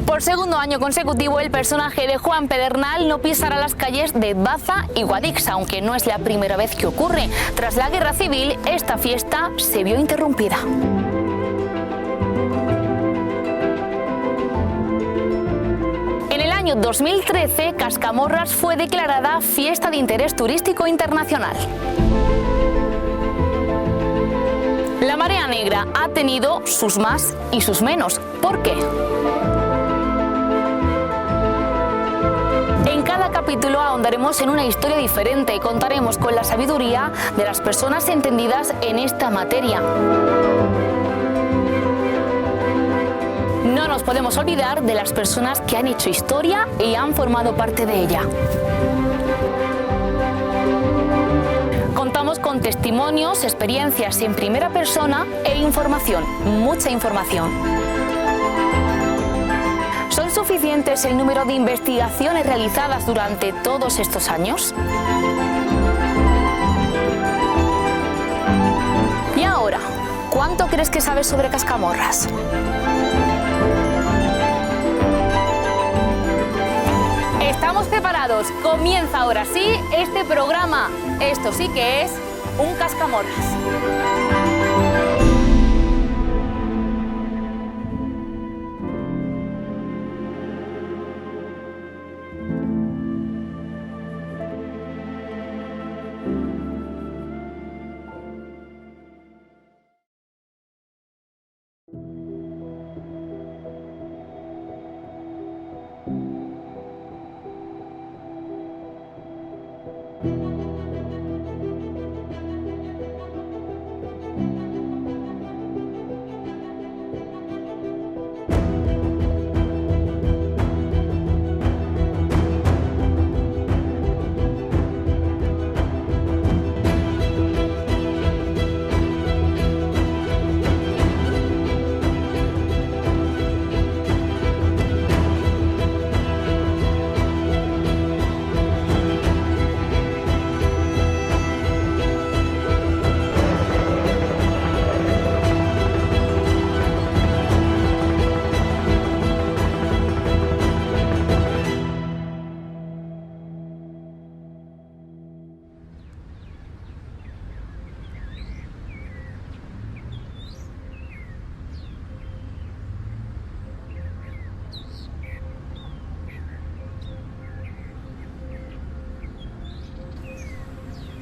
Por segundo año consecutivo, el personaje de Juan Pedernal no pisará las calles de Baza y Guadix, aunque no es la primera vez que ocurre. Tras la Guerra Civil, esta fiesta se vio interrumpida. En el año 2013, Cascamorras fue declarada Fiesta de Interés Turístico Internacional. La marea negra ha tenido sus más y sus menos. ¿Por qué? En cada capítulo ahondaremos en una historia diferente y contaremos con la sabiduría de las personas entendidas en esta materia. No nos podemos olvidar de las personas que han hecho historia y han formado parte de ella. Contamos con testimonios, experiencias en primera persona e información, mucha información. ¿Son suficientes el número de investigaciones realizadas durante todos estos años? Y ahora, ¿cuánto crees que sabes sobre Cascamorras? ¿Estamos preparados? Comienza ahora sí este programa. Esto sí que es un Cascamorras.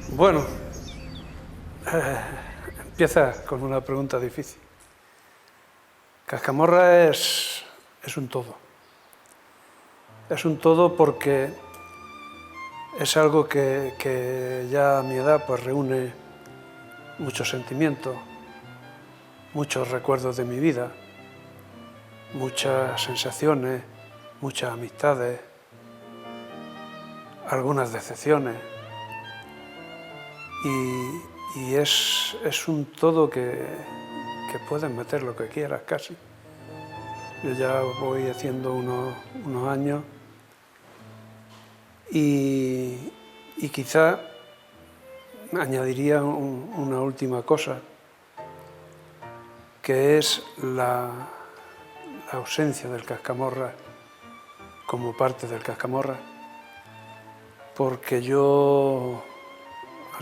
Bueno, empieza con una pregunta difícil. Cascamorras es un todo. Es un todo porque es algo que ya a mi edad pues reúne muchos sentimientos, muchos recuerdos de mi vida, muchas sensaciones, muchas amistades, algunas decepciones. Y es un todo que puedes meter lo que quieras casi. Yo ya voy haciendo unos años y quizá añadiría una última cosa, que es la ausencia del Cascamorras como parte del Cascamorras, porque han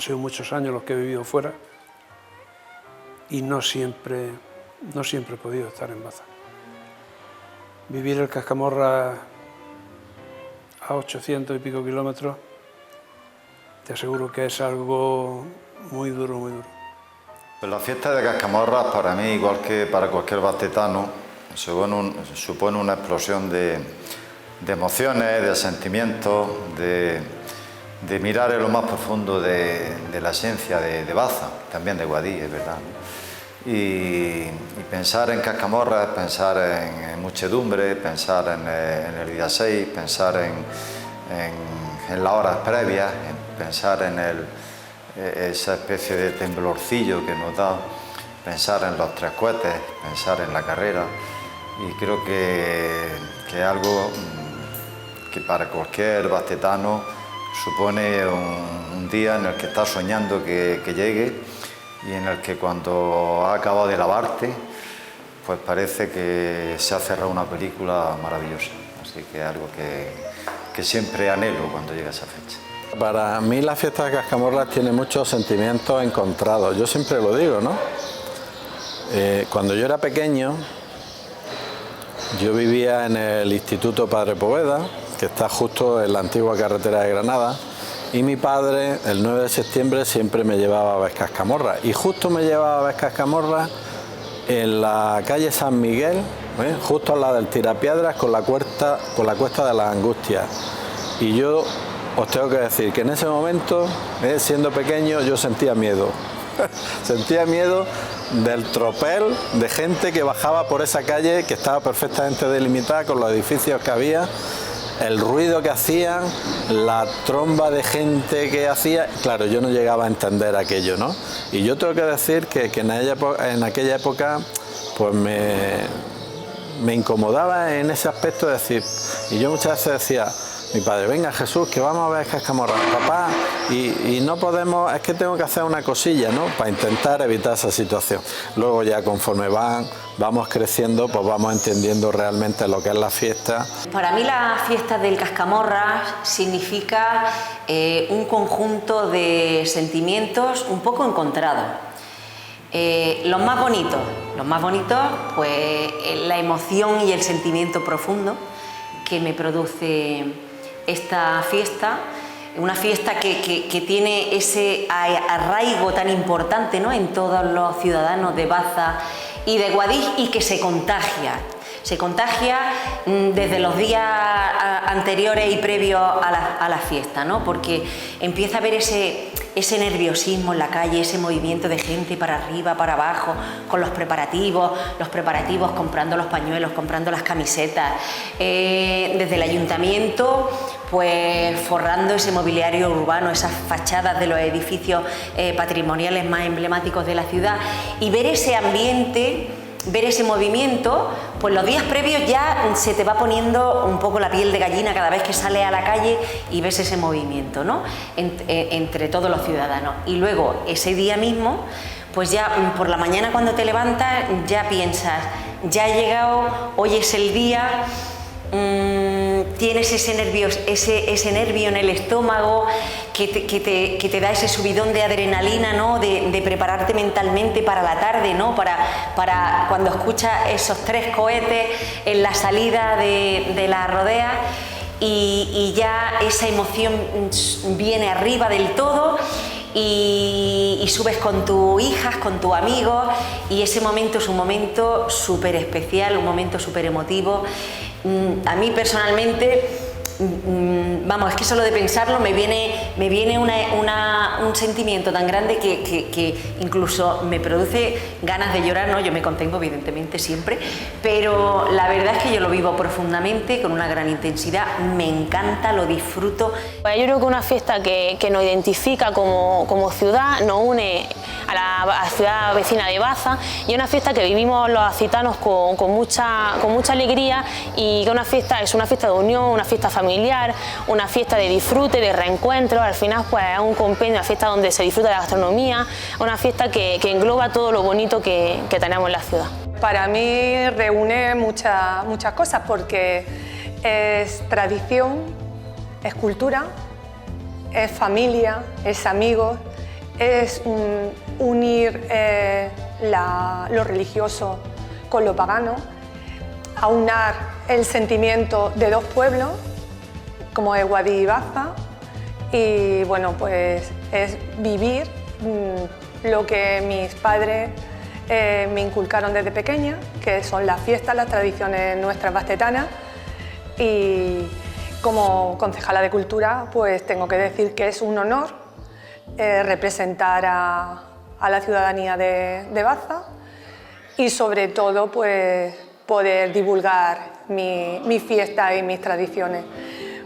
sido muchos años los que he vivido fuera y no siempre he podido estar en Baza. Vivir el Cascamorras a 800 y pico kilómetros, te aseguro que es algo muy duro, muy duro. Pues la fiesta de Cascamorras para mí, igual que para cualquier bastetano, supone una explosión de emociones, de sentimientos, de mirar en lo más profundo de la esencia de Baza, también de Guadix, es verdad. y pensar en Cascamorra es pensar en muchedumbre, pensar en el día 6, pensar en las horas previas, pensar en esa especie de temblorcillo que nos da, pensar en los 3 cohetes, pensar en la carrera, y creo que es algo que para cualquier bastetano supone un día en el que estás soñando que llegue, y en el que cuando has acabado de lavarte, pues parece que se ha cerrado una película maravillosa. Así que es algo que siempre anhelo cuando llega esa fecha. Para mí la fiesta de Cascamorra tiene muchos sentimientos encontrados. Yo siempre lo digo, ¿no? Cuando yo era pequeño, yo vivía en el Instituto Padre Poveda, que está justo en la antigua carretera de Granada, y mi padre, el 9 de septiembre, siempre me llevaba a ver Cascamorra. Y justo me llevaba a ver Cascamorra en la calle San Miguel, justo al lado del Tirapiedras, con la cuesta de las Angustias. Y yo os tengo que decir que en ese momento, siendo pequeño, yo sentía miedo. Sentía miedo del tropel de gente que bajaba por esa calle, que estaba perfectamente delimitada con los edificios que había, el ruido que hacían, la tromba de gente que hacía. Claro, yo no llegaba a entender aquello, ¿no? Y yo tengo que decir que en aquella época pues me incomodaba en ese aspecto de decir, y yo muchas veces decía, mi padre, venga Jesús, que vamos a ver Cascamorra, papá, y no podemos, es que tengo que hacer una cosilla, ¿no?, para intentar evitar esa situación. Luego ya conforme vamos creciendo, pues vamos entendiendo realmente lo que es la fiesta. Para mí la fiesta del Cascamorra significa un conjunto de sentimientos un poco encontrados. Los más bonitos, pues la emoción y el sentimiento profundo que me produce esta fiesta, una fiesta que tiene ese arraigo tan importante, ¿no?, en todos los ciudadanos de Baza y de Guadix, y que se contagia desde los días anteriores y previos a la fiesta, ¿no?, porque empieza a haber ese nerviosismo en la calle, ese movimiento de gente para arriba, para abajo, con los preparativos comprando los pañuelos, comprando las camisetas, desde el ayuntamiento, pues forrando ese mobiliario urbano, esas fachadas de los edificios patrimoniales más emblemáticos de la ciudad, y ver ese ambiente, ver ese movimiento, pues los días previos ya se te va poniendo un poco la piel de gallina cada vez que sales a la calle y ves ese movimiento, ¿no?, entre todos los ciudadanos. Y luego ese día mismo, pues ya por la mañana cuando te levantas ya piensas, ya he llegado, hoy es el día. Tienes ese nervio en el estómago que te da ese subidón de adrenalina, ¿no?, de prepararte mentalmente para la tarde, ¿no?, para cuando escuchas esos 3 cohetes en la salida de la rodea, y ya esa emoción viene arriba del todo. Y subes con tus hijas, con tus amigos, y ese momento es un momento súper especial, un momento súper emotivo. A mí personalmente, vamos, es que solo de pensarlo me viene un sentimiento tan grande que incluso me produce ganas de llorar, ¿no? Yo me contengo evidentemente siempre, pero la verdad es que yo lo vivo profundamente, con una gran intensidad, me encanta, lo disfruto. Yo creo que una fiesta que nos identifica como ciudad, nos une a la ciudad vecina de Baza, y una fiesta que vivimos los acitanos con mucha alegría, y que es una fiesta de unión, una fiesta familiar, una fiesta de disfrute, de reencuentro. Al final pues es un compendio, una fiesta donde se disfruta de la gastronomía, una fiesta que engloba todo lo bonito que tenemos en la ciudad. Para mí reúne muchas cosas, porque es tradición, es cultura, es familia, es amigos, es unir lo religioso con lo pagano, aunar el sentimiento de 2 pueblos, como es Guadix y Baza, y bueno, pues es vivir lo que mis padres me inculcaron desde pequeña, que son las fiestas, las tradiciones nuestras bastetanas, y como concejala de Cultura, pues tengo que decir que es un honor representar a la ciudadanía de Baza, y sobre todo pues poder divulgar mi fiesta y mis tradiciones.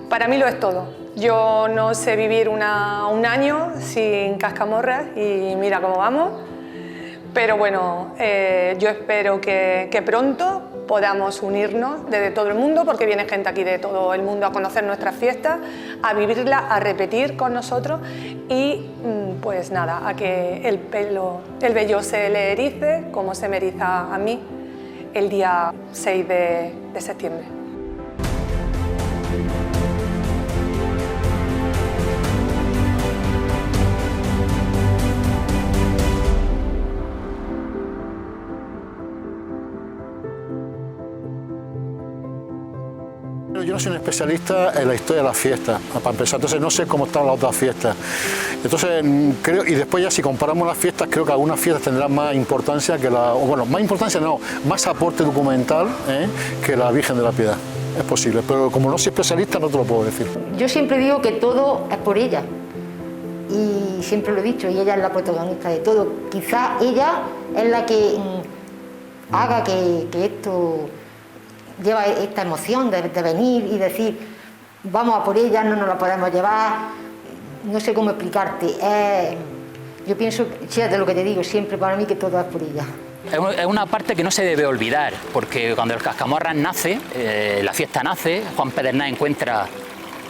Para mí lo es todo. Yo no sé vivir un año sin cascamorras y mira cómo vamos, pero bueno, yo espero que pronto podamos unirnos desde todo el mundo, porque viene gente aquí de todo el mundo a conocer nuestras fiestas, a vivirlas, a repetir con nosotros y pues nada, a que el vello se le erice como se me eriza a mí el día 6 de septiembre. Yo no soy un especialista en la historia de las fiestas, para empezar, entonces no sé cómo están las otras fiestas. Entonces creo, y después ya si comparamos las fiestas, creo que algunas fiestas tendrán más importancia que más importancia no, más aporte documental que la Virgen de la Piedad. Es posible, pero como no soy especialista no te lo puedo decir. Yo siempre digo que todo es por ella. Y siempre lo he dicho, y ella es la protagonista de todo. Quizá ella es la que haga que esto lleva esta emoción de venir y decir, vamos a por ella, no nos la podemos llevar, no sé cómo explicarte. Yo pienso, fíjate lo que te digo, siempre para mí que todo es por ella. Es una parte que no se debe olvidar, porque cuando el Cascamorras nace, la fiesta nace, Juan Pedernal encuentra,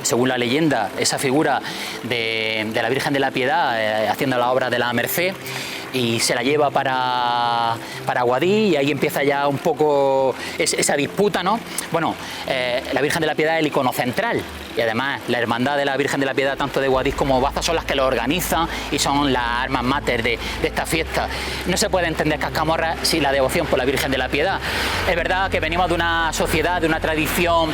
según la leyenda, esa figura de la Virgen de la Piedad haciendo la obra de la Merced, y se la lleva para Guadix, y ahí empieza ya un poco esa disputa, ¿no? Bueno, la Virgen de la Piedad es el icono central, y además la hermandad de la Virgen de la Piedad, tanto de Guadix como Baza, son las que lo organizan y son las almas mater de esta fiesta. No se puede entender Cascamorras sin la devoción por la Virgen de la Piedad. Es verdad que venimos de una sociedad, de una tradición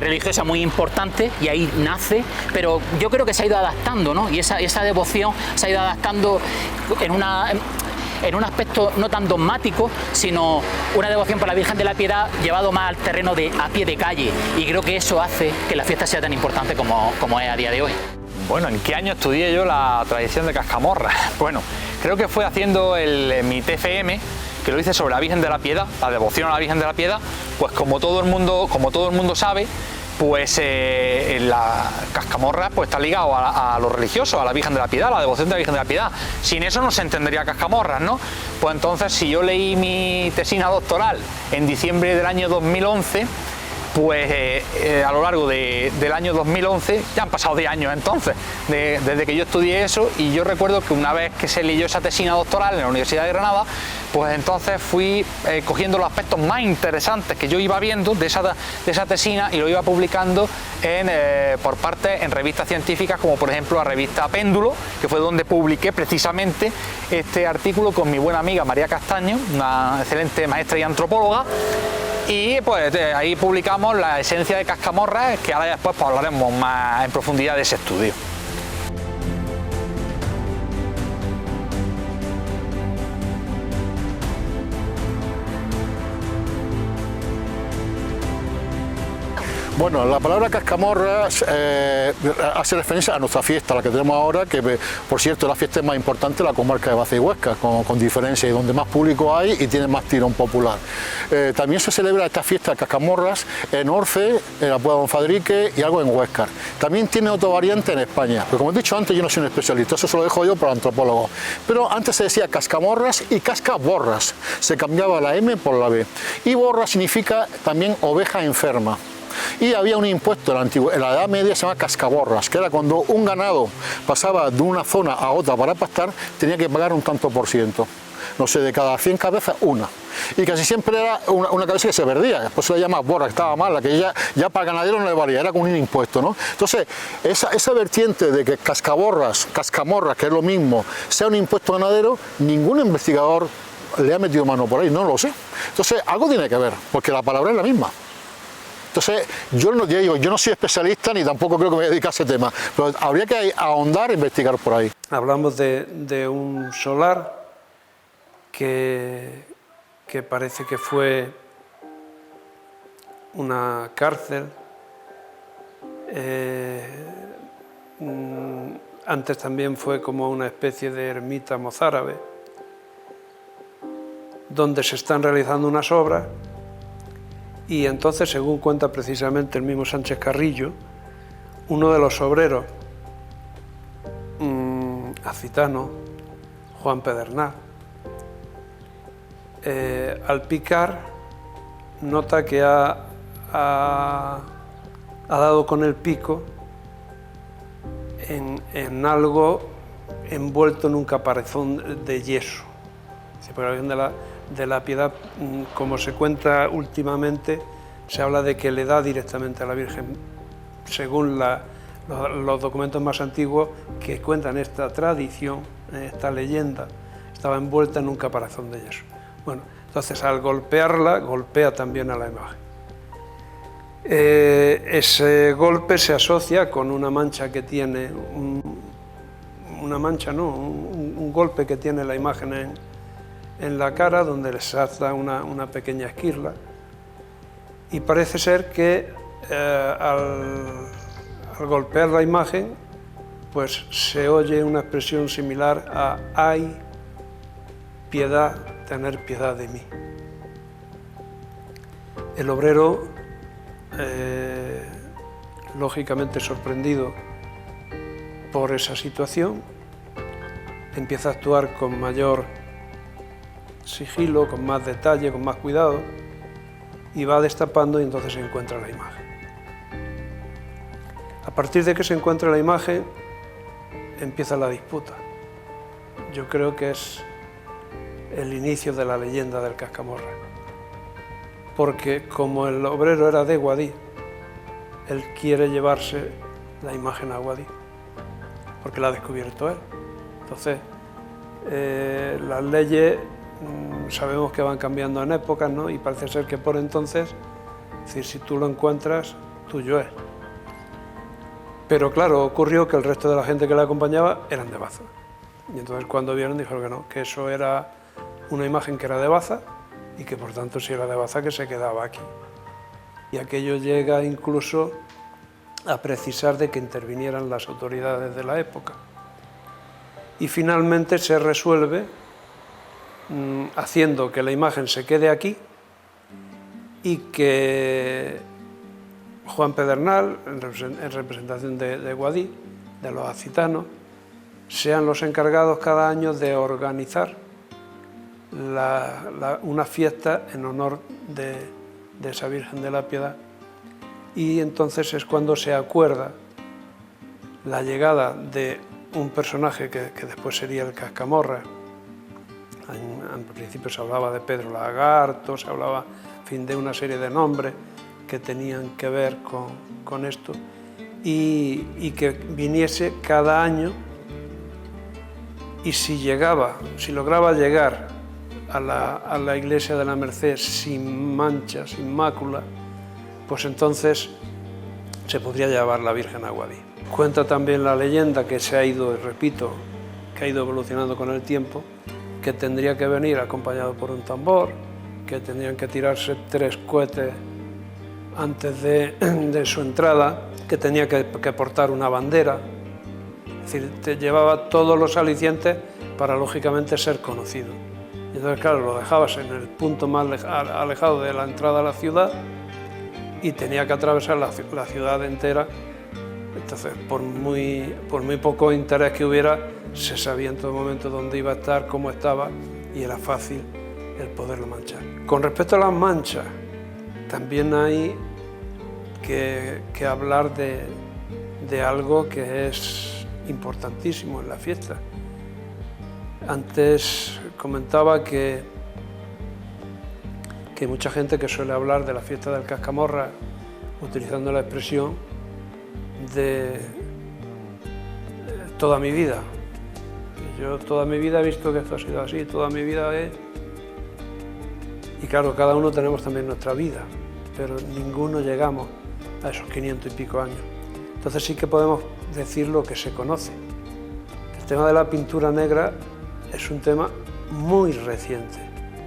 religiosa muy importante, y ahí nace, pero yo creo que se ha ido adaptando, ¿no? Y esa devoción se ha ido adaptando en un aspecto no tan dogmático, sino una devoción por la Virgen de la Piedad llevado más al terreno de a pie de calle, y creo que eso hace que la fiesta sea tan importante como es a día de hoy. Bueno, ¿en qué año estudié yo la tradición de Cascamorras? Bueno, creo que fue haciendo mi TFM, que lo hice sobre la Virgen de la Piedad, la devoción a la Virgen de la Piedad. Pues como todo el mundo sabe, pues la Cascamorras pues está ligado a lo religioso, a la Virgen de la Piedad, a la devoción de la Virgen de la Piedad. Sin eso no se entendería Cascamorras, ¿no? Pues entonces, si yo leí mi tesina doctoral en diciembre del año 2011, pues a lo largo del año 2011, ya han pasado 10 años entonces, desde que yo estudié eso, y yo recuerdo que una vez que se leyó esa tesina doctoral en la Universidad de Granada, pues entonces fui cogiendo los aspectos más interesantes que yo iba viendo de esa tesina, y lo iba publicando por parte en revistas científicas, como por ejemplo la revista Péndulo, que fue donde publiqué precisamente este artículo con mi buena amiga María Castaño, una excelente maestra y antropóloga. Y pues ahí publicamos la esencia de Cascamorras, que ahora después pues hablaremos más en profundidad de ese estudio. Bueno, la palabra Cascamorras hace referencia a nuestra fiesta, la que tenemos ahora, que por cierto es la fiesta más importante de la comarca de Baza y Huesca, con diferencia, y donde más público hay y tiene más tirón popular. También se celebra esta fiesta de Cascamorras en Orce, en la Puebla de Don Fadrique y algo en Huescar. También tiene otra variante en España, pero como he dicho antes, yo no soy un especialista, eso se lo dejo yo para antropólogos. Pero antes se decía Cascamorras y Cascaborras, se cambiaba la M por la B. Y borra significa también oveja enferma. Y había un impuesto en la Edad Media, se llama cascaborras, que era cuando un ganado pasaba de una zona a otra para pastar, tenía que pagar un tanto por ciento. No sé, de cada 100 cabezas, una. Y casi siempre era una cabeza que se perdía, después se le llama borra, que estaba mala, que ya para el ganadero no le valía, era con un impuesto, ¿no? Entonces, esa vertiente de que cascaborras, cascamorras, que es lo mismo, sea un impuesto ganadero, ningún investigador le ha metido mano por ahí, no lo sé. Entonces, algo tiene que ver, porque la palabra es la misma. Entonces, yo no soy especialista ni tampoco creo que me voy a dedicar a ese tema, pero habría que ahondar e investigar por ahí. Hablamos de un solar que parece que fue una cárcel. Antes también fue como una especie de ermita mozárabe. donde se están realizando unas obras, y entonces, según cuenta precisamente el mismo Sánchez Carrillo, uno de los obreros accitano, Juan Pedernal, al picar nota que ha dado con el pico en algo envuelto en un caparazón de yeso. Porque la Virgen de la Piedad, como se cuenta últimamente, se habla de que le da directamente a la Virgen, según los documentos más antiguos que cuentan esta tradición, esta leyenda, estaba envuelta en un caparazón de yeso. Bueno, entonces al golpearla, golpea también a la imagen. Ese golpe se asocia con una mancha que tiene, un golpe que tiene la imagen en la cara, donde le salta una pequeña esquirla, y parece ser que al golpear la imagen, pues se oye una expresión similar a «ay, piedad, tener piedad de mí». El obrero, lógicamente sorprendido por esa situación, empieza a actuar con mayor sigilo, con más detalle, con más cuidado, y va destapando, y entonces se encuentra la imagen. A partir de que se encuentra la imagen, empieza la disputa. Yo creo que es el inicio de la leyenda del Cascamorra, porque como el obrero era de Guadix, él quiere llevarse la imagen a Guadix, porque la ha descubierto él. Entonces, las leyes sabemos que van cambiando en épocas, ¿no? Y parece ser que por entonces, es decir, si tú lo encuentras, tuyo es. Pero claro, ocurrió que el resto de la gente que le acompañaba eran de Baza. Y entonces cuando vieron dijeron que no, que eso era una imagen que era de Baza, y que por tanto si era de Baza que se quedaba aquí. Y aquello llega incluso a precisar de que intervinieran las autoridades de la época. Y finalmente se resuelve haciendo que la imagen se quede aquí y que Juan Pedernal, en representación de Guadix, de los accitanos, sean los encargados cada año de organizar una fiesta en honor de esa Virgen de la Piedad. Y entonces es cuando se acuerda la llegada de un personaje que después sería el Cascamorra. En principio se hablaba de Pedro Lagarto, se hablaba, en fin, de una serie de nombres que tenían que ver con esto, y que viniese cada año, y si lograba llegar a la iglesia de la Merced sin mancha, sin mácula, pues entonces se podría llevar la Virgen a Guadix. Cuenta también la leyenda que se ha ido, repito, que ha ido evolucionando con el tiempo, que tendría que venir acompañado por un tambor, que tendrían que tirarse 3 cohetes antes de su entrada, que tenía que portar una bandera. Es decir, te llevaba todos los alicientes para lógicamente ser conocido. Y entonces, claro, lo dejabas en el punto más alejado de la entrada a la ciudad y tenía que atravesar la ciudad entera. Entonces, por muy poco interés que hubiera, se sabía en todo momento dónde iba a estar, cómo estaba, y era fácil el poderlo manchar. Con respecto a las manchas, también hay que hablar de algo que es importantísimo en la fiesta. Antes comentaba que hay mucha gente que suele hablar de la fiesta del Cascamorra utilizando la expresión de toda mi vida. Yo toda mi vida he visto que esto ha sido así, toda mi vida es... Y claro, cada uno tenemos también nuestra vida, pero ninguno llegamos a esos 500 y pico años. Entonces sí que podemos decir lo que se conoce. El tema de la pintura negra es un tema muy reciente.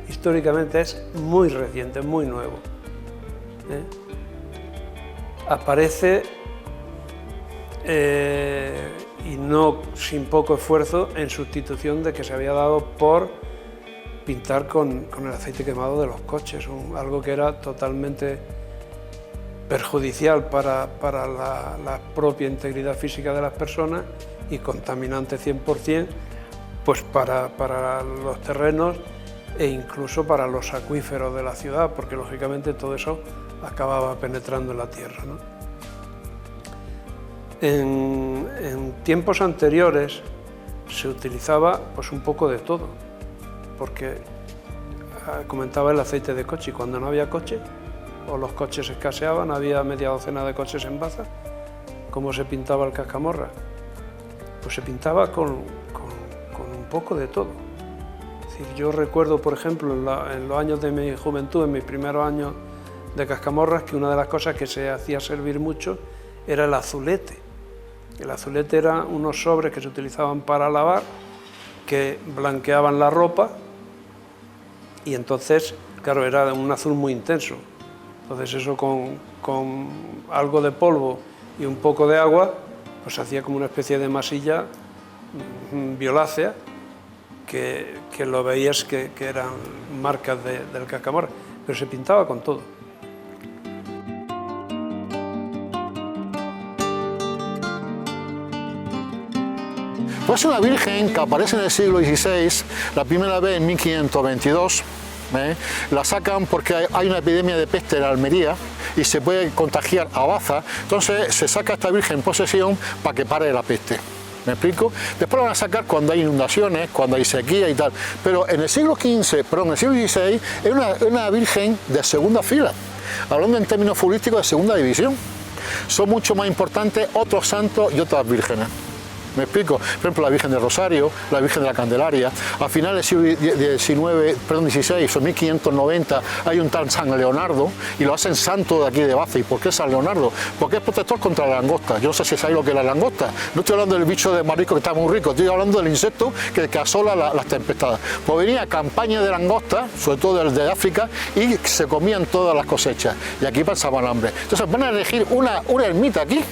Históricamente es muy reciente, muy nuevo. Aparece, y no sin poco esfuerzo, en sustitución de que se había dado por pintar con el aceite quemado de los coches, algo que era totalmente perjudicial para la propia integridad física de las personas y contaminante 100%, pues para los terrenos e incluso para los acuíferos de la ciudad, porque lógicamente todo eso acababa penetrando en la tierra, ¿no? En tiempos anteriores se utilizaba pues un poco de todo, porque comentaba el aceite de coche, y cuando no había coche o los coches escaseaban, había media docena de coches en Baza, ¿cómo se pintaba el cascamorra? Pues se pintaba con un poco de todo. Es decir, yo recuerdo, por ejemplo, en los años de mi juventud, en mis primeros años de cascamorras, que una de las cosas que se hacía servir mucho era el azulete. El azulete eran unos sobres que se utilizaban para lavar, que blanqueaban la ropa, y entonces, claro, era un azul muy intenso. Entonces eso con algo de polvo y un poco de agua, pues hacía como una especie de masilla violácea, que lo veías que eran marcas del cascamorra, pero se pintaba con todo. Pues una virgen que aparece en el siglo XVI, la primera vez en 1522, la sacan porque hay una epidemia de peste en Almería y se puede contagiar a Baza, entonces se saca a esta virgen en posesión para que pare la peste. ¿Me explico? Después la van a sacar cuando hay inundaciones, cuando hay sequía y tal, pero en el siglo XVI, perdón, en el siglo XVI es una virgen de segunda fila, hablando en términos futbolísticos de segunda división. Son mucho más importantes otros santos y otras vírgenes. ¿Me explico? Por ejemplo, la Virgen del Rosario, la Virgen de la Candelaria. A finales del siglo XVI, o 1590, hay un tal San Leonardo y lo hacen santo de aquí de Baza. ¿Y por qué San Leonardo? Porque es protector contra la langosta. Yo no sé si sabéis lo que es la langosta. No estoy hablando del bicho de marisco que está muy rico, estoy hablando del insecto que asola las tempestades. Pues venía campaña de langosta, sobre todo de África, y se comían todas las cosechas. Y aquí pasaban hambre. Entonces van a elegir una ermita aquí.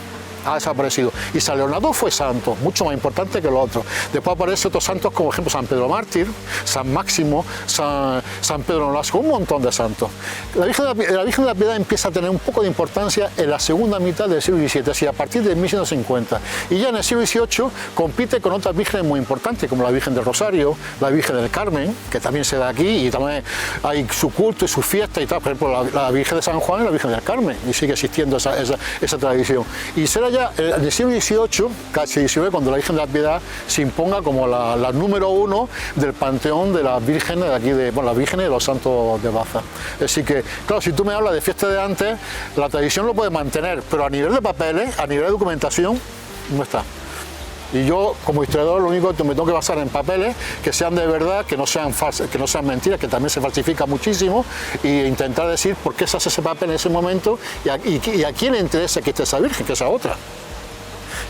Ha desaparecido. Y San Leonardo fue santo, mucho más importante que los otros. Después aparecen otros santos como, por ejemplo, San Pedro Mártir, San Máximo, San Pedro Nolasco, un montón de santos. La Virgen de la Piedad empieza a tener un poco de importancia en la segunda mitad del siglo XVII, así a partir de 1150. Y ya en el siglo XVIII compite con otras vírgenes muy importantes, como la Virgen del Rosario, la Virgen del Carmen, que también se da aquí, y también hay su culto y su fiesta y tal. Por ejemplo, la Virgen de San Juan y la Virgen del Carmen, y sigue existiendo esa tradición. Y será ya en el siglo XVIII, casi XIX, cuando la Virgen de la Piedad se imponga como la número uno del panteón de las vírgenes de aquí, las vírgenes de los santos de Baza. Así que, claro, si tú me hablas de fiesta de antes, la tradición lo puede mantener, pero a nivel de papeles, a nivel de documentación, no está. Y yo, como historiador, lo único que me tengo que basar en papeles que sean de verdad, que no sean mentiras, que también se falsifica muchísimo, e intentar decir por qué se hace ese papel en ese momento y a quién le interesa que esté esa virgen, que esa otra.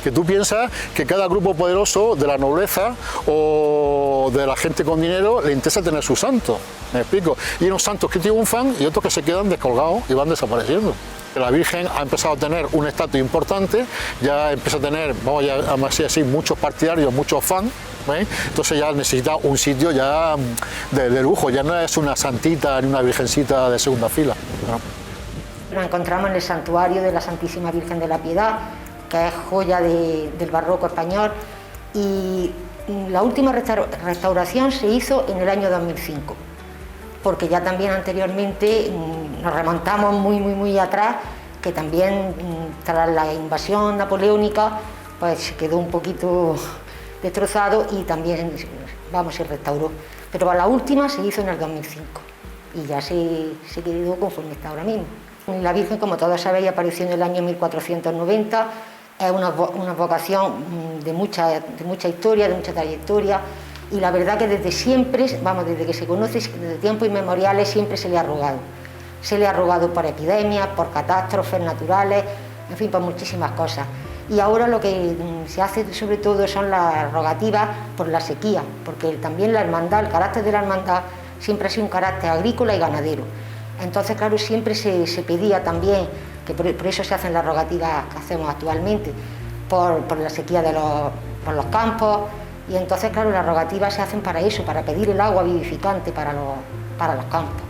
Que tú piensas que cada grupo poderoso de la nobleza o de la gente con dinero le interesa tener su santo, ¿me explico? Y hay unos santos que triunfan y otros que se quedan descolgados y van desapareciendo. La Virgen ha empezado a tener un estatus importante, ya empieza a tener, vamos a decir, muchos partidarios, muchos fans, entonces ya necesita un sitio ya de lujo, ya no es una santita ni una virgencita de segunda fila, ¿no? Nos encontramos en el santuario de la Santísima Virgen de la Piedad, que es joya del barroco español, y la última restauración se hizo en el año 2005. Porque ya también anteriormente nos remontamos muy atrás, que también tras la invasión napoleónica pues se quedó un poquito destrozado y también se restauró. Pero la última se hizo en el 2005 y ya se quedó conforme está ahora mismo. La Virgen, como todos sabéis, apareció en el año 1490, es una vocación de mucha historia, de mucha trayectoria. Y la verdad que desde siempre, desde que se conoce, desde tiempos inmemoriales, siempre se le ha rogado. Se le ha rogado por epidemias, por catástrofes naturales, en fin, por muchísimas cosas. Y ahora lo que se hace sobre todo son las rogativas por la sequía, porque también la hermandad, el carácter de la hermandad siempre ha sido un carácter agrícola y ganadero. Entonces, claro, siempre se pedía también, que por eso se hacen las rogativas que hacemos actualmente, por la sequía por los campos, Y entonces, claro, las rogativas se hacen para eso, para pedir el agua vivificante para los campos.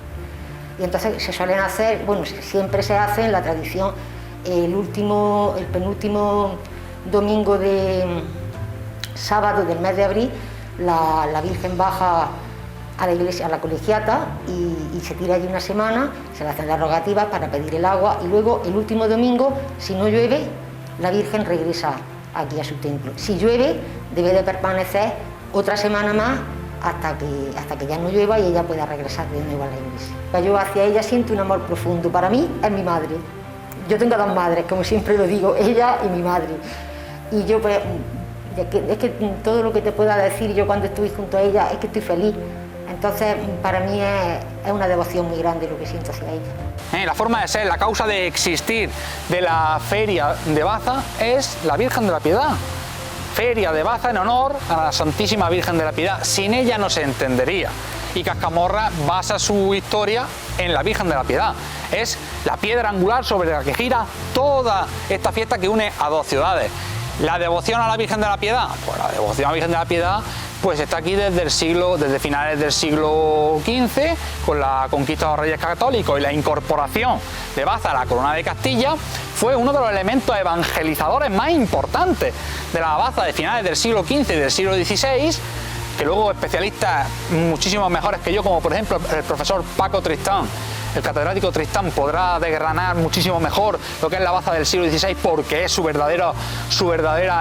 Y entonces se suelen hacer, bueno, siempre se hace en la tradición, el penúltimo domingo de sábado del mes de abril, la Virgen baja a la iglesia, a la colegiata, y se tira allí una semana, se le hacen las rogativas para pedir el agua, y luego el último domingo, si no llueve, la Virgen regresa aquí a su templo. Si llueve, debe de permanecer otra semana más hasta que ya no llueva y ella pueda regresar de nuevo a la iglesia. Yo hacia ella siento un amor profundo. Para mí es mi madre. Yo tengo dos madres, como siempre lo digo, ella y mi madre. Y yo, pues, es que todo lo que te pueda decir yo cuando estuve junto a ella es que estoy feliz. Entonces, para mí es una devoción muy grande lo que siento hacia ella. La forma de ser, la causa de existir de la feria de Baza es la Virgen de la Piedad. Feria de Baza en honor a la Santísima Virgen de la Piedad. Sin ella no se entendería. Y Cascamorra basa su historia en la Virgen de la Piedad. Es la piedra angular sobre la que gira toda esta fiesta que une a dos ciudades. La devoción a la Virgen de la Piedad, pues la devoción a la Virgen de la Piedad pues está aquí desde finales del siglo XV, con la conquista de los Reyes Católicos y la incorporación de Baza a la corona de Castilla. Fue uno de los elementos evangelizadores más importantes de la Baza de finales del siglo XV y del siglo XVI, que luego especialistas muchísimo mejores que yo, como por ejemplo el profesor Paco Tristán, el catedrático Tristán, podrá desgranar muchísimo mejor lo que es la Baza del siglo XVI, porque es su verdadera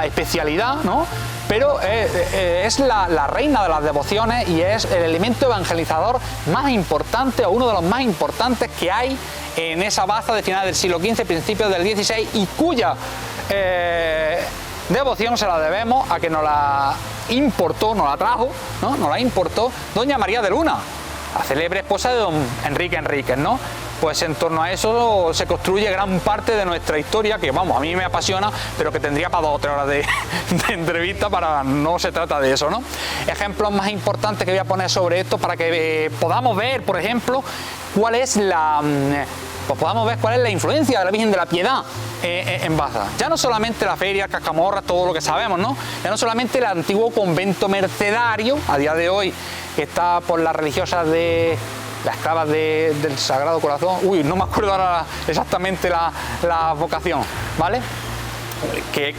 especialidad, ¿no? Pero es la reina de las devociones y es el elemento evangelizador más importante, o uno de los más importantes que hay en esa Baza de finales del siglo XV, principios del XVI, y cuya devoción se la debemos a que nos la importó, nos la trajo, ¿no? Nos la importó doña María de Luna, la célebre esposa de don Enrique Enríquez, ¿no? Pues en torno a eso se construye gran parte de nuestra historia, que vamos, a mí me apasiona, pero que tendría para 2 o 3 horas de entrevista, no se trata de eso, ¿no? Ejemplos más importantes que voy a poner sobre esto para que podamos ver, por ejemplo, cuál es la influencia de la Virgen de la Piedad en Baza. Ya no solamente la feria, Cascamorra, todo lo que sabemos, ¿no? Ya no solamente el antiguo convento mercedario, a día de hoy está por las religiosas de las esclavas del Sagrado Corazón, no me acuerdo ahora exactamente la vocación, ¿vale? Que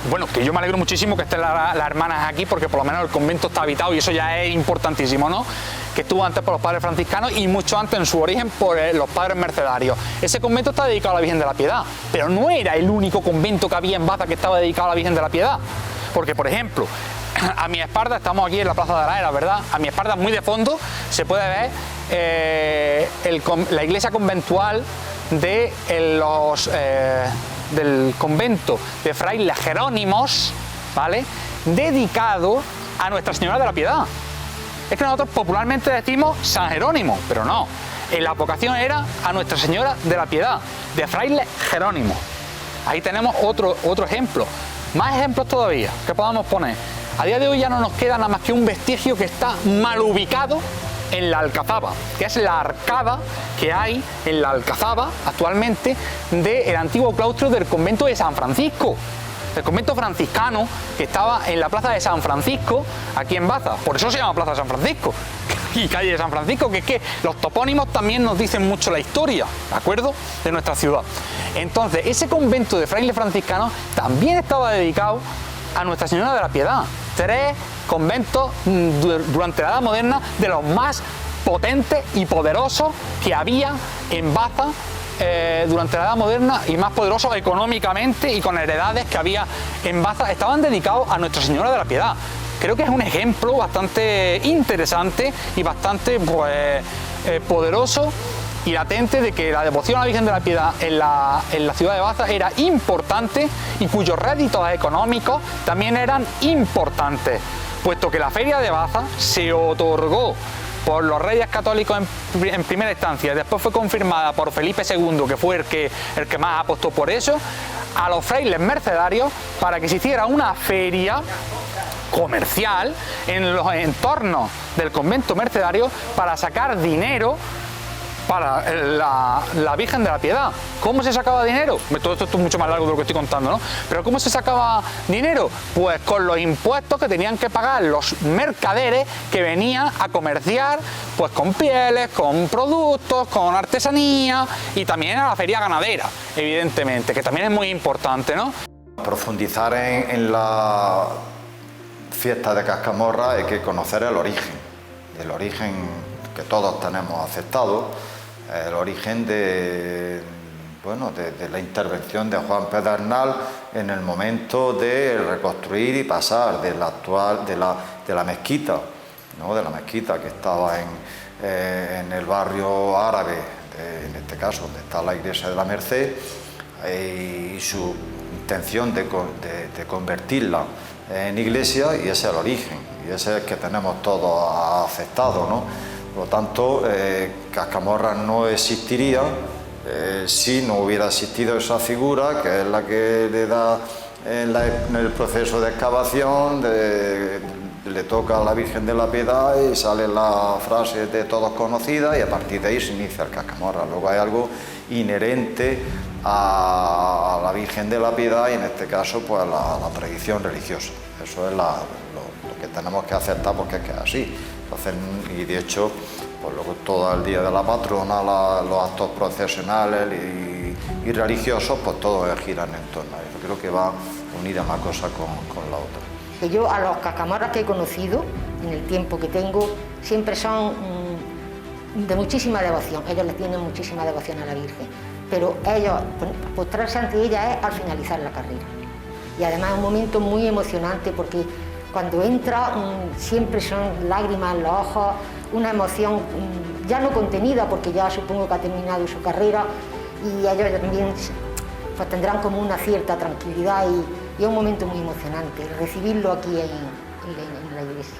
yo me alegro muchísimo que estén las hermanas aquí, porque por lo menos el convento está habitado y eso ya es importantísimo, ¿no? Que estuvo antes por los padres franciscanos y mucho antes en su origen por los padres mercedarios. Ese convento está dedicado a la Virgen de la Piedad, pero no era el único convento que había en Baza que estaba dedicado a la Virgen de la Piedad, porque por ejemplo, a mi espalda, estamos aquí en la Plaza de la Era, ¿verdad? A mi espalda, muy de fondo, se puede ver la iglesia conventual del convento de frailes jerónimos, ¿vale? Dedicado a Nuestra Señora de la Piedad. Es que nosotros popularmente decimos San Jerónimo, pero no. La vocación era a Nuestra Señora de la Piedad, de frailes jerónimos. Ahí tenemos otro ejemplo. Más ejemplos todavía que podamos poner. A día de hoy ya no nos queda nada más que un vestigio que está mal ubicado en la Alcazaba, que es la arcada que hay en la Alcazaba actualmente del antiguo claustro del convento de San Francisco, el convento franciscano que estaba en la plaza de San Francisco, aquí en Baza. Por eso se llama Plaza de San Francisco y calle de San Francisco, que es que los topónimos también nos dicen mucho la historia, ¿de acuerdo?, de nuestra ciudad. Entonces, ese convento de frailes franciscanos también estaba dedicado a Nuestra Señora de la Piedad. 3 conventos durante la Edad Moderna de los más potentes y poderosos que había en Baza durante la Edad Moderna, y más poderosos económicamente y con heredades que había en Baza, estaban dedicados a Nuestra Señora de la Piedad. Creo que es un ejemplo bastante interesante y bastante poderoso y latente de que la devoción a la Virgen de la Piedad en la ciudad de Baza era importante y cuyos réditos económicos también eran importantes, puesto que la feria de Baza se otorgó por los Reyes Católicos en primera instancia, después fue confirmada por Felipe II, que fue el que más apostó por eso, a los frailes mercedarios para que se hiciera una feria comercial en los entornos del convento mercedario para sacar dinero para la Virgen de la Piedad. ¿Cómo se sacaba dinero? Todo esto es mucho más largo de lo que estoy contando, ¿no? Pero ¿cómo se sacaba dinero? Pues con los impuestos que tenían que pagar los mercaderes que venían a comerciar pues con pieles, con productos, con artesanía y también a la feria ganadera, evidentemente, que también es muy importante, ¿no? Profundizar en la fiesta de Cascamorra hay que conocer el origen que todos tenemos aceptado, el origen de la intervención de Juan Pedernal en el momento de reconstruir y pasar de la mezquita, ¿no? De la mezquita que estaba en el barrio árabe, en este caso donde está la iglesia de la Merced, y su intención de convertirla en iglesia, y ese es el origen, y ese es el que tenemos todos aceptado, ¿no? Por lo tanto, Cascamorra no existiría si no hubiera existido esa figura, que es la que le da en el proceso de excavación, le toca a la Virgen de la Piedad y sale la frase de todos conocida, y a partir de ahí se inicia el Cascamorra. Luego hay algo inherente a la Virgen de la Piedad, y en este caso pues la tradición religiosa. Eso es lo que tenemos que aceptar, porque es que es así. Entonces, y de hecho, pues luego todo el día de la patrona, los actos procesionales y religiosos, pues todo giran en torno a eso. Creo que va unida una cosa con la otra. Que yo a los cascamorras que he conocido en el tiempo que tengo siempre son de muchísima devoción. Ellos le tienen muchísima devoción a la Virgen, pero ellos postrarse ante ella es al finalizar la carrera, y además es un momento muy emocionante, porque cuando entra siempre son lágrimas en los ojos, una emoción ya no contenida, porque ya supongo que ha terminado su carrera, y ellos también pues tendrán como una cierta tranquilidad, y es un momento muy emocionante recibirlo aquí en la iglesia.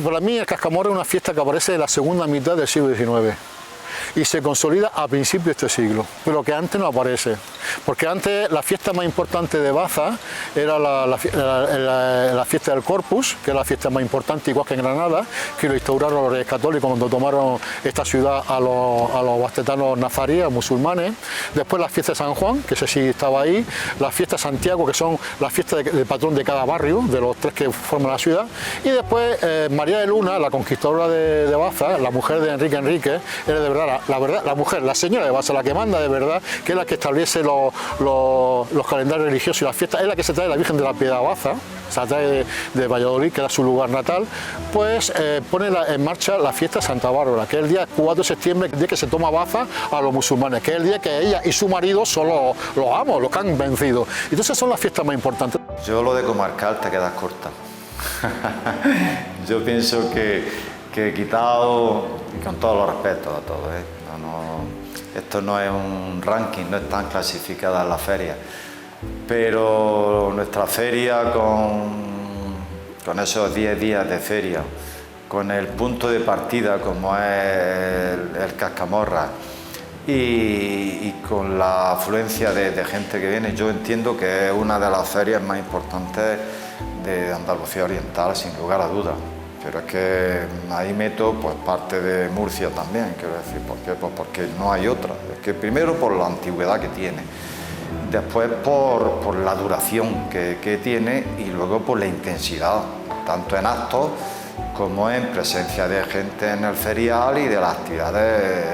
Para mí el Cascamorra es una fiesta que aparece en la segunda mitad del siglo XIX y se consolida a principios de este siglo, pero que antes no aparece, porque antes la fiesta más importante de Baza era la fiesta del Corpus, que es la fiesta más importante, igual que en Granada, que lo instauraron los reyes católicos cuando tomaron esta ciudad a los bastetanos nazaríes, musulmanes. Después la fiesta de San Juan, que ese sí estaba ahí, la fiesta de Santiago, que son las fiestas del patrón de cada barrio, de los tres que forman la ciudad, y después María de Luna, la conquistadora de Baza, la mujer de Enrique Enríquez, era de verdad la mujer, la señora de Baza, la que manda de verdad, que es la que establece los calendarios religiosos y las fiestas, es la que se trae la Virgen de la Piedad a Baza, se la trae de Valladolid, que era su lugar natal, pues pone en marcha la fiesta de Santa Bárbara, que es el día 4 de septiembre, el día que se toma Baza a los musulmanes, que es el día que ella y su marido son los amos, los que han vencido. Entonces son las fiestas más importantes. Yo lo de comarcal te quedas corta. Yo pienso que he quitado, y con todos los respetos a todos, esto no es un ranking, no están clasificadas las ferias, pero nuestra feria con esos 10 días de feria, con el punto de partida como es el Cascamorra y con la afluencia de gente que viene, yo entiendo que es una de las ferias más importantes de Andalucía Oriental, sin lugar a dudas. Pero es que ahí meto pues parte de Murcia también, quiero decir, ¿por qué? Pues porque no hay otra. Es que primero por la antigüedad que tiene, después por la duración que tiene, y luego por la intensidad, tanto en actos como en presencia de gente en el ferial y de las actividades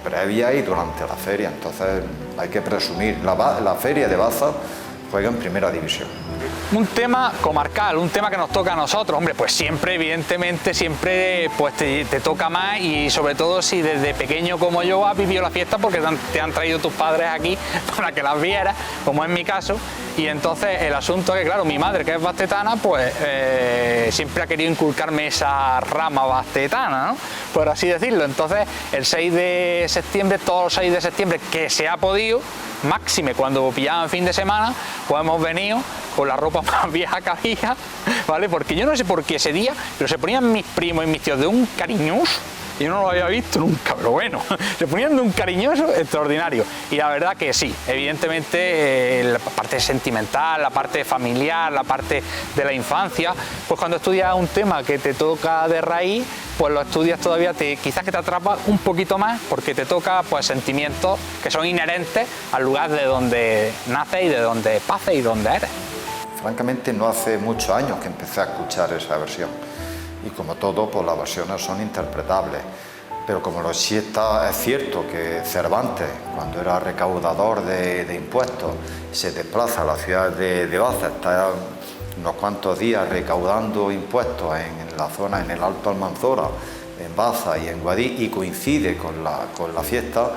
previas y durante la feria. Entonces hay que presumir, la feria de Baza juega en primera división. Un tema comarcal, un tema que nos toca a nosotros, hombre, pues siempre, evidentemente, siempre pues te toca más, y sobre todo si desde pequeño como yo has vivido la fiesta porque te han traído tus padres aquí para que las vieras, como es mi caso, y entonces el asunto es que, claro, mi madre, que es bastetana, pues siempre ha querido inculcarme esa rama bastetana, ¿no?, por así decirlo. Entonces el 6 de septiembre, todos los 6 de septiembre que se ha podido, máxime cuando pillaban fin de semana, pues hemos venido con la ropa más vieja que había, ¿vale? Porque yo no sé por qué ese día, pero se ponían mis primos y mis tíos de un cariñoso. Yo no lo había visto nunca, pero bueno, se ponían de un cariñoso extraordinario. Y la verdad que sí, evidentemente la parte sentimental, la parte familiar, la parte de la infancia, pues cuando estudias un tema que te toca de raíz, pues lo estudias todavía, quizás que te atrapa un poquito más, porque te toca pues sentimientos que son inherentes al lugar de donde naces y de donde pases y donde eres. Francamente no hace muchos años que empecé a escuchar esa versión. Y como todo, pues las versiones son interpretables. Pero como lo sí está, es cierto que Cervantes, cuando era recaudador de impuestos, se desplaza a la ciudad de Baza, está unos cuantos días recaudando impuestos en la zona, en el Alto Almanzora, en Baza y en Guadix, y coincide con la fiesta,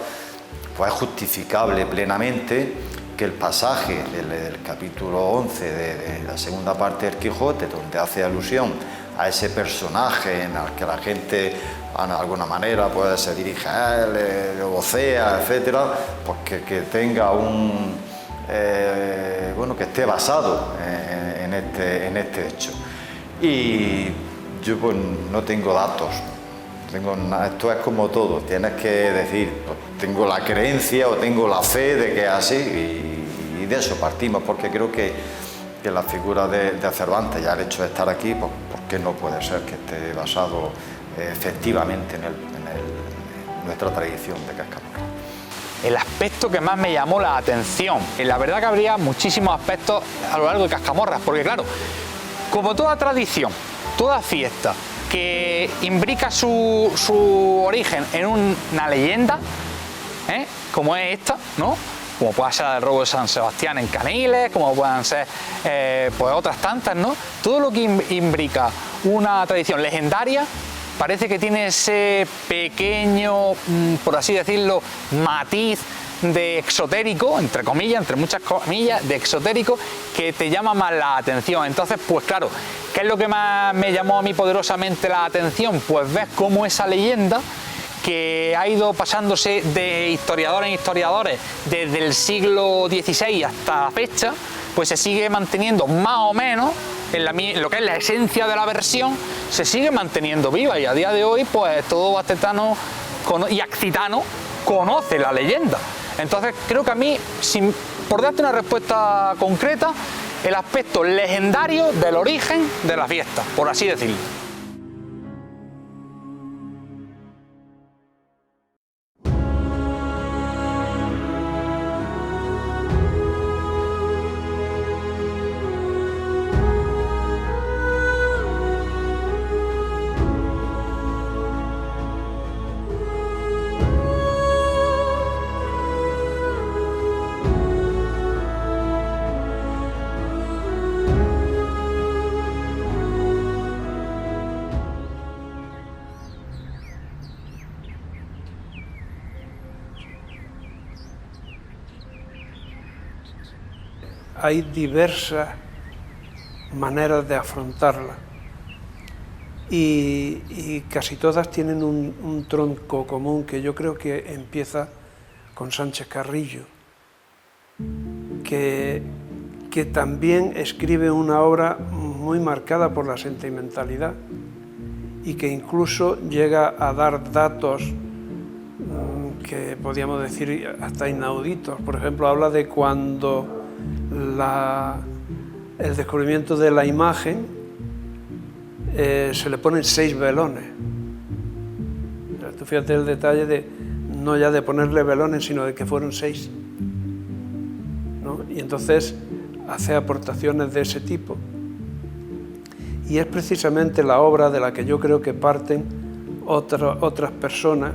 pues es justificable plenamente que el pasaje del capítulo 11 de la segunda parte del Quijote, donde hace alusión a ese personaje en el que la gente de alguna manera pues, se dirige a él, lo vocea, etcétera, pues que tenga un bueno, que esté basado en este hecho. Y yo pues no tengo datos, esto es como todo, tienes que decir, pues, tengo la creencia o tengo la fe de que es así, y de eso partimos, porque creo que la figura de Cervantes, ya el hecho de estar aquí, pues ¿por qué no puede ser que esté basado efectivamente en nuestra tradición de Cascamorra? El aspecto que más me llamó la atención, y la verdad que habría muchísimos aspectos a lo largo de Cascamorra, porque claro, como toda tradición, toda fiesta que imbrica su origen en una leyenda, como es esta, ¿no? Como pueda ser el robo de San Sebastián en Caniles, como puedan ser pues otras tantas, ¿no? Todo lo que imbrica una tradición legendaria parece que tiene ese pequeño, por así decirlo, matiz de exotérico, entre comillas, entre muchas comillas, de exotérico, que te llama más la atención. Entonces, pues claro, ¿qué es lo que más me llamó a mí poderosamente la atención? Pues ves cómo esa leyenda, que ha ido pasándose de historiadores en historiadores desde el siglo XVI hasta la fecha, pues se sigue manteniendo más o menos en lo que es la esencia de la versión, se sigue manteniendo viva, y a día de hoy pues todo bastetano y accitano conoce la leyenda. Entonces creo que a mí, por darte una respuesta concreta, el aspecto legendario del origen de la fiesta, por así decirlo. Hay diversas maneras de afrontarla y casi todas tienen un tronco común que yo creo que empieza con Sánchez Carrillo, que también escribe una obra muy marcada por la sentimentalidad y que incluso llega a dar datos que podríamos decir hasta inauditos. Por ejemplo, habla de cuando el descubrimiento de la imagen se le ponen 6 velones. Tú fíjate el detalle de no ya de ponerle velones, sino de que fueron 6, ¿no? Y entonces hace aportaciones de ese tipo. Y es precisamente la obra de la que yo creo que parten otras personas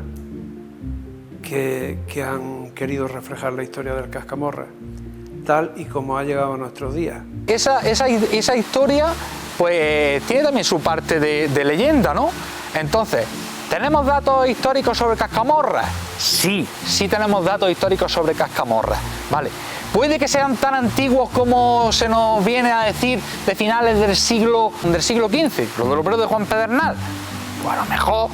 que han querido reflejar la historia del Cascamorra, tal y como ha llegado a nuestros días. Esa historia pues tiene también su parte de leyenda, ¿no? Entonces, ¿tenemos datos históricos sobre Cascamorra? Sí tenemos datos históricos sobre Cascamorra, ¿vale? ¿Puede que sean tan antiguos como se nos viene a decir de finales del siglo XV, lo de los periodos de Juan Pedernal? Pues a lo mejor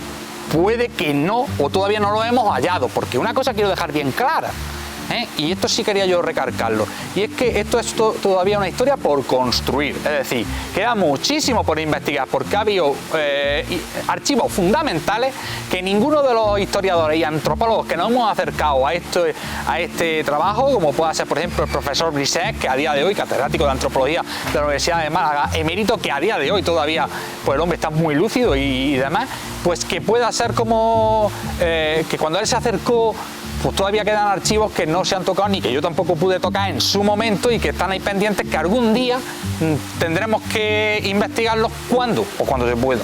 puede que no, o todavía no lo hemos hallado, porque una cosa quiero dejar bien clara. Y esto sí quería yo recargarlo, y es que esto es todavía una historia por construir, es decir, queda muchísimo por investigar, porque ha habido archivos fundamentales que ninguno de los historiadores y antropólogos que nos hemos acercado a este trabajo, como pueda ser por ejemplo el profesor Brisset, que a día de hoy, catedrático de antropología de la Universidad de Málaga, emérito, que a día de hoy todavía pues el hombre está muy lúcido y demás, pues que pueda ser como que cuando él se acercó, pues todavía quedan archivos que no se han tocado ni que yo tampoco pude tocar en su momento y que están ahí pendientes, que algún día tendremos que investigarlos cuando se pueda.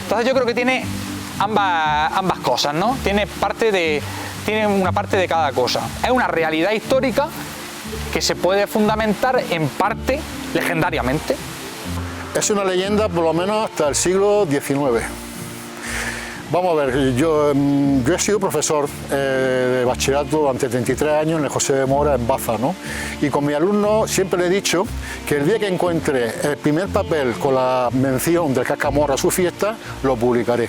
Entonces yo creo que tiene ambas cosas, ¿no? Tiene una parte de cada cosa. Es una realidad histórica que se puede fundamentar en parte legendariamente. Es una leyenda por lo menos hasta el siglo XIX. Vamos a ver, yo he sido profesor de bachillerato durante 33 años en el José de Mora en Baza, ¿no? Y con mis alumnos siempre le he dicho que el día que encuentre el primer papel con la mención del cascamorra a su fiesta, lo publicaré.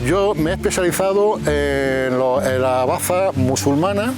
Yo me he especializado en la Baza musulmana,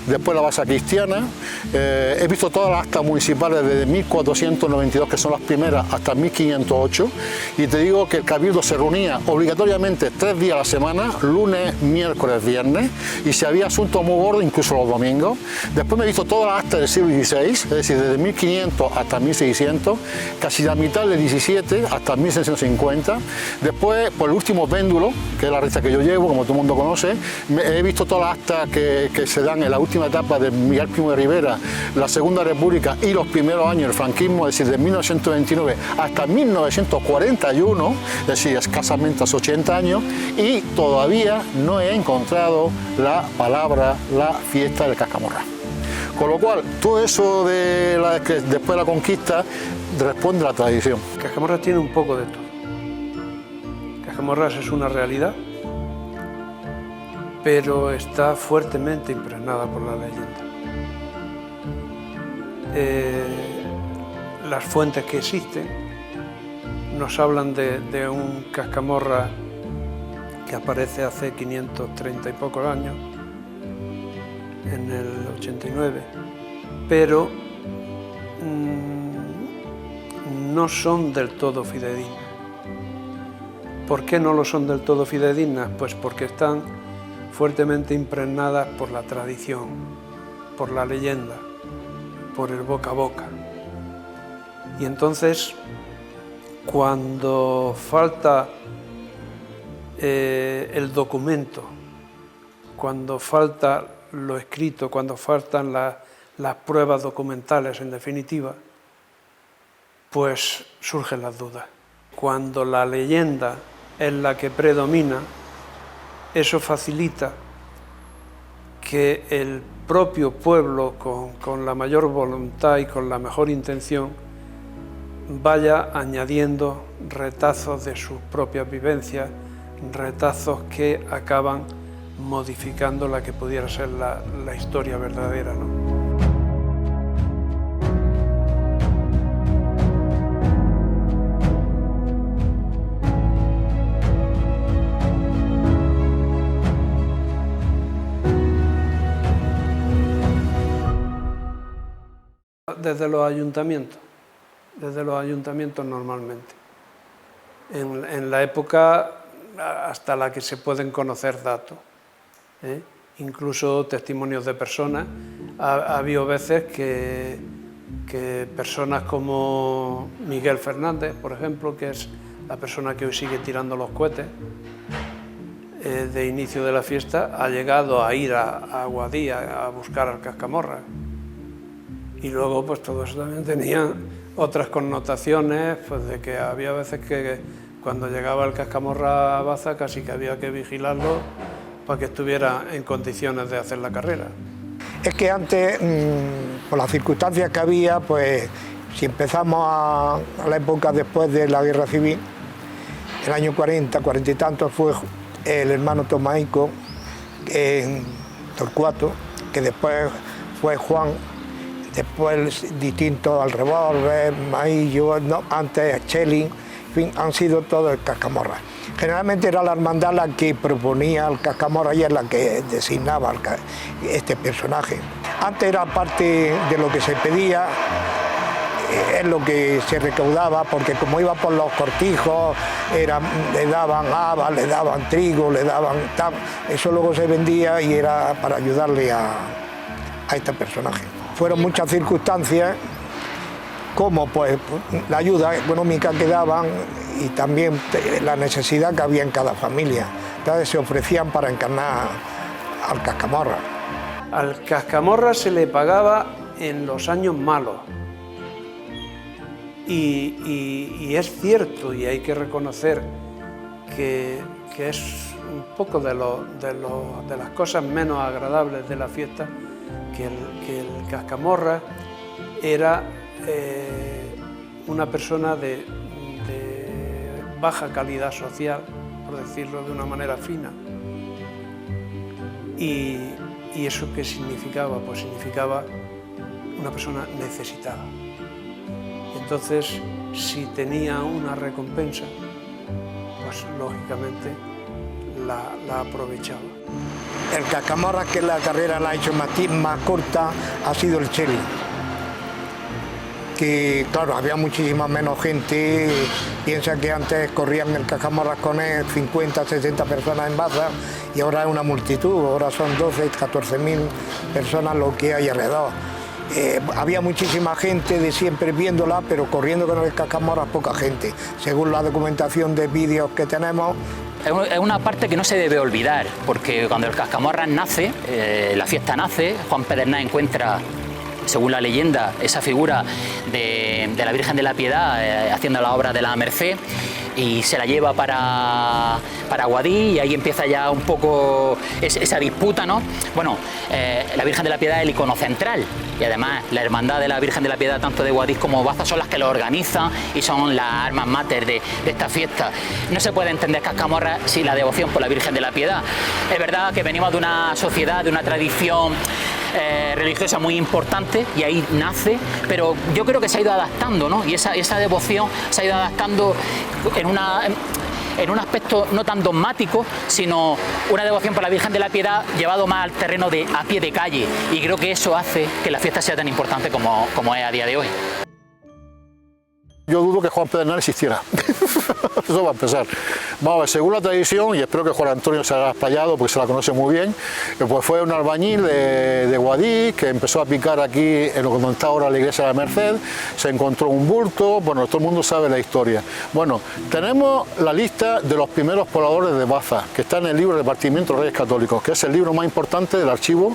después la Baza cristiana, he visto todas las actas municipales desde 1492, que son las primeras, hasta 1508, y te digo que el cabildo se reunía obligatoriamente 3 días a la semana, lunes, miércoles, viernes, y si había asuntos muy gordos, incluso los domingos. Después me he visto todas las actas del siglo XVI, es decir, desde 1500 hasta 1600, casi la mitad del XVII hasta 1650. Después, por el último péndulo, que es la revista que yo llevo, como todo el mundo conoce, he visto todas las actas que se dan en la última etapa de Miguel Primo de Rivera, la Segunda República y los primeros años del franquismo, es decir, de 1929 hasta 1941, es decir, escasamente hace 80 años, y todavía no he encontrado la palabra, la fiesta del cascamorra. Con lo cual, todo eso que después de la conquista responde a la tradición. Cascamorras tiene un poco de todo. Cascamorras es una realidad, pero está fuertemente impregnada por la leyenda. Las fuentes que existen nos hablan de un cascamorra que aparece hace 530 y pocos años, en el 89, pero no son del todo fidedignas. ¿Por qué no lo son del todo fidedignas? Pues porque están fuertemente impregnadas por la tradición, por la leyenda, por el boca a boca. Y entonces, cuando falta el documento, cuando falta lo escrito, cuando faltan las pruebas documentales, en definitiva, pues surgen las dudas. Cuando la leyenda es la que predomina, eso facilita que el propio pueblo, con la mayor voluntad y con la mejor intención, vaya añadiendo retazos de sus propias vivencias, retazos que acaban modificando la que pudiera ser la historia verdadera, ¿no? Desde los ayuntamientos normalmente. En la época hasta la que se pueden conocer datos, incluso testimonios de personas. Ha habido veces que personas como Miguel Fernández, por ejemplo, que es la persona que hoy sigue tirando los cohetes, de inicio de la fiesta, ha llegado a ir a Guadía a buscar al cascamorra. Y luego pues todo eso también tenía otras connotaciones, pues de que había veces que cuando llegaba el cascamorra a Baza casi que había que vigilarlo para que estuviera en condiciones de hacer la carrera. Es que antes, por las circunstancias que había, pues si empezamos a la época después de la Guerra Civil, el año 40 y tantos, fue el hermano Tomaico en Torcuato, que después fue Juan, después distintos al Revólver, Maillo, no, antes Schelling, en fin, han sido todos el cascamorra. Generalmente era la hermandad la que proponía al cascamorra y es la que designaba este personaje. Antes era parte de lo que se pedía, es lo que se recaudaba, porque como iba por los cortijos, le daban habas, le daban trigo, le daban tal, eso luego se vendía y era para ayudarle a este personaje. Fueron muchas circunstancias, como pues la ayuda económica que daban y también la necesidad que había en cada familia. Entonces se ofrecían para encarnar al Cascamorra. Al Cascamorra se le pagaba en los años malos. Y es cierto, y hay que reconocer que es un poco de las cosas menos agradables de la fiesta, que el Cascamorra era una persona de baja calidad social, por decirlo de una manera fina. ¿Y eso qué significaba? Pues significaba una persona necesitada. Entonces, si tenía una recompensa, pues lógicamente la aprovechaba. El Cascamorra, que la carrera la ha hecho más corta, ha sido el Cheli. Que claro, había muchísima menos gente. Piensa que antes corrían el Cascamorra con él 50, 60 personas en Baza y ahora es una multitud, ahora son 12, 14.000 personas lo que hay alrededor. Había muchísima gente de siempre viéndola, pero corriendo con el Cascamorra poca gente. Según la documentación de vídeos que tenemos, es una parte que no se debe olvidar, porque cuando el Cascamorra nace, la fiesta nace, Juan Pedernal encuentra, según la leyenda, esa figura de la Virgen de la Piedad haciendo la obra de la Merced, y se la lleva para Guadix, y ahí empieza ya un poco esa disputa, ¿no? Bueno, la Virgen de la Piedad es el icono central, y además la hermandad de la Virgen de la Piedad, tanto de Guadix como Baza, son las que lo organizan y son las almas mater de esta fiesta. No se puede entender Cascamorra sin la devoción por la Virgen de la Piedad. Es verdad que venimos de una sociedad, de una tradición religiosa muy importante, y ahí nace, pero yo creo que se ha ido adaptando, ¿no? Y esa devoción se ha ido adaptando en un aspecto no tan dogmático, sino una devoción por la Virgen de la Piedad llevado más al terreno de a pie de calle, y creo que eso hace que la fiesta sea tan importante como es a día de hoy. Yo dudo que Juan Pedernal existiera. Eso va a empezar. Vamos a ver, según la tradición, y espero que Juan Antonio se haya explayado porque se la conoce muy bien, pues fue un albañil de Guadix que empezó a picar aquí en lo que está ahora la iglesia de la Merced, se encontró un bulto, bueno, todo el mundo sabe la historia. Bueno, tenemos la lista de los primeros pobladores de Baza, que está en el libro Repartimiento de Reyes Católicos, que es el libro más importante del archivo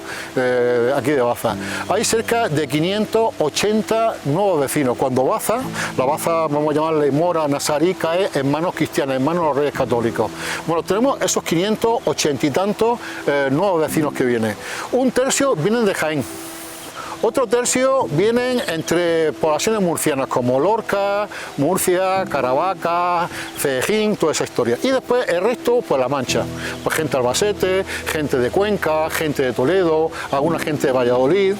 aquí de Baza. Hay cerca de 580 nuevos vecinos, cuando Baza, la Baza, vamos a llamarle Mora, Nazarí, cae en manos cristianas, en manos de los Reyes Católicos. Bueno, tenemos esos 580 y tantos nuevos vecinos que vienen. Un tercio vienen de Jaén. Otro tercio vienen entre poblaciones murcianas como Lorca, Murcia, Caravaca, Cejín, toda esa historia. Y después el resto, pues La Mancha. Pues gente de Albacete, gente de Cuenca, gente de Toledo, alguna gente de Valladolid.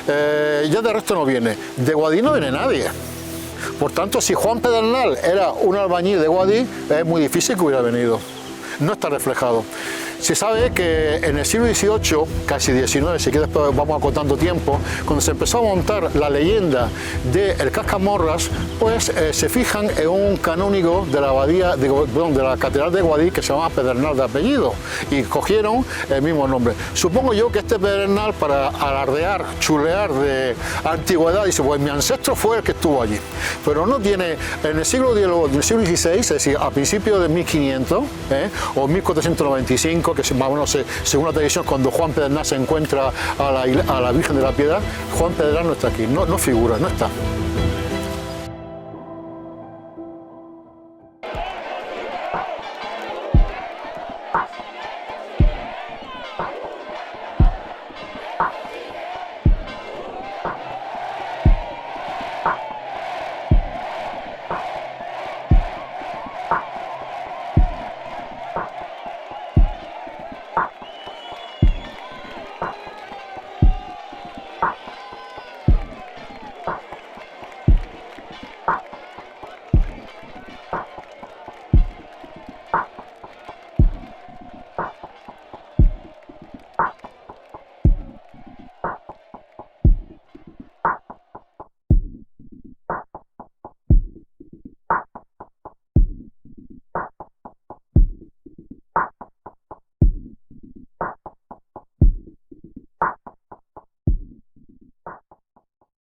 Ya de resto no viene. De Guadix no viene nadie. Por tanto, si Juan Pedernal era un albañil de Guadix, es muy difícil que hubiera venido. No está reflejado. Se sabe que en el siglo XVIII, casi XIX, si que después vamos acotando tiempo, cuando se empezó a montar la leyenda del Cascamorras, pues se fijan en un canónigo de la abadía, de la catedral de Guadix, que se llama Pedernal de apellido, y cogieron el mismo nombre. Supongo yo que este Pedernal, para alardear, chulear de antigüedad, dice, pues mi ancestro fue el que estuvo allí. Pero no tiene, en el siglo XVI, es decir, a principios de 1500 o 1495, que más o menos, según la tradición, cuando Juan Pedernal se encuentra a la Virgen de la Piedad, Juan Pedernal no está aquí, no figura, no está.